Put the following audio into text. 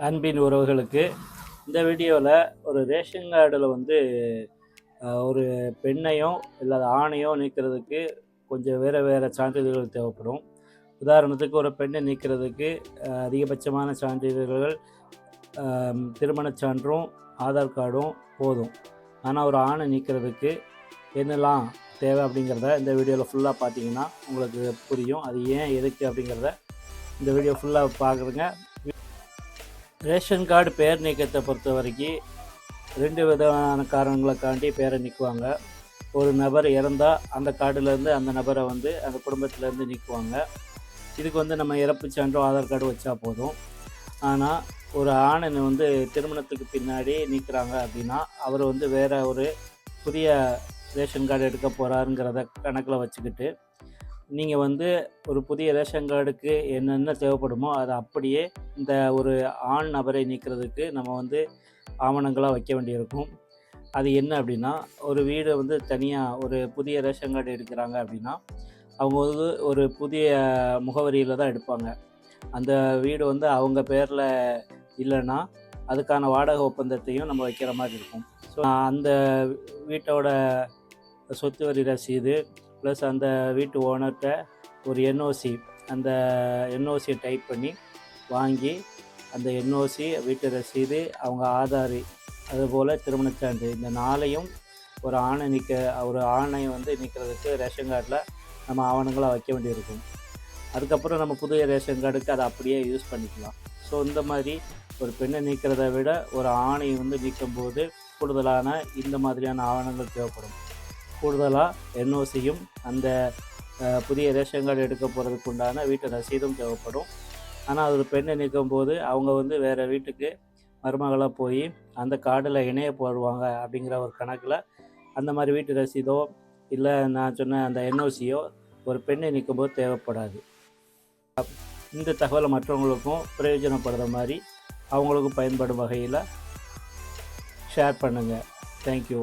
அன்பின் உறவுகளுக்கு இந்த வீடியோவில் ஒரு ரேஷன் கார்டில் வந்து ஒரு பெண்ணையோ இல்லை ஆணையோ நீக்கிறதுக்கு கொஞ்சம் வேறு சான்றிதழ்கள் தேவைப்படும். உதாரணத்துக்கு ஒரு பெண்ணை நீக்கிறதுக்கு அதிகபட்சமான சான்றிதழ்கள் திருமணச் சான்றும் ஆதார் கார்டும் போதும். ஆனால் ஒரு ஆணை நீக்கிறதுக்கு என்னெல்லாம் தேவை அப்படிங்கிறத இந்த வீடியோவில் ஃபுல்லாக பார்த்தீங்கன்னா உங்களுக்கு புரியும். அது ஏன் எதுக்கு அப்படிங்கிறத இந்த வீடியோ ஃபுல்லாக பார்க்குறேங்க. ரேஷன் கார்டு பேர் நீக்கத்தை பொறுத்த வரைக்கும் 2 விதமான காரணங்களுக்காண்டி பேரை நீக்குவாங்க. ஒரு நபர் இறந்தால் அந்த கார்டுலேருந்து அந்த நபரை வந்து அந்த குடும்பத்திலேருந்து நீக்குவாங்க. இதுக்கு வந்து நம்ம இறப்பு சான்றோ ஆதார் கார்டு வச்சா போதும். ஆனால் ஒரு ஆணனை வந்து திருமணத்துக்கு பின்னாடி நீக்கிறாங்க அப்படின்னா அவர் வந்து வேறு ஒரு புதிய ரேஷன் கார்டு எடுக்க போகிறாருங்கிறத கணக்கில் வச்சுக்கிட்டு நீங்கள் வந்து ஒரு புதிய ரேஷன் கார்டுக்கு என்னென்ன தேவைப்படுமோ அதை அப்படியே இந்த ஒரு ஆண் நபரை நீக்கிறதுக்கு நம்ம வந்து ஆவணங்களாக வைக்க வேண்டியிருக்கும். அது என்ன அப்படின்னா, ஒரு வீடு வந்து தனியாக ஒரு புதிய ரேஷன் கார்டு எடுக்கிறாங்க அப்படின்னா அவங்க வந்து ஒரு புதிய முகவரியில் தான் எடுப்பாங்க. அந்த வீடு வந்து அவங்க பேரில் இல்லைன்னா அதுக்கான வாடகை ஒப்பந்தத்தையும் நம்ம வைக்கிற மாதிரி இருக்கும். ஸோ அந்த வீட்டோட சொத்து வரி ரசீது ப்ளஸ் அந்த வீட்டு ஓனர்கிட்ட ஒரு என்ஓசி, அந்த என்ஓசியை டைப் பண்ணி வாங்கி அந்த என்ஓசி, வீட்டு ரசீது, அவங்க ஆதார், அதுபோல் திருமணச் சான்று, இந்த 4ஐயும் ஒரு ஆணை வந்து நீக்கிறதுக்கு ரேஷன் கார்டில் நம்ம ஆவணங்களாக வைக்க வேண்டியிருக்கும். அதுக்கப்புறம் நம்ம புதிய ரேஷன் கார்டுக்கு அதை அப்படியே யூஸ் பண்ணிக்கலாம். ஸோ இந்த மாதிரி ஒரு பெண்ணை நீக்கிறத விட ஒரு ஆணை வந்து நீக்கும்போது கூடுதலான இந்த மாதிரியான ஆவணங்கள் தேவைப்படும். கூடுதலாக என்ஓசியும் அந்த புதிய ரேஷன் கார்டு எடுக்க போகிறதுக்கு உண்டான வீட்டு ரசீதும் தேவைப்படும். ஆனால் ஒரு பெண்ணை நீக்கும் போது அவங்க வந்து வேறு வீட்டுக்கு மருமகளாக போய் அந்த கார்டில் இணைய போடுவாங்க அப்படிங்கிற ஒரு கணக்கில் அந்த மாதிரி வீட்டு ரசீதோ இல்லை நான் சொன்ன அந்த என்ஓசியோ ஒரு பெண்ணை நீக்கும் போது தேவைப்படாது. இந்த தகவலை மற்றவங்களுக்கும் பிரயோஜனப்படுற மாதிரி அவங்களுக்கும் பயன்படும் வகையில் ஷேர் பண்ணுங்கள். தேங்க்யூ.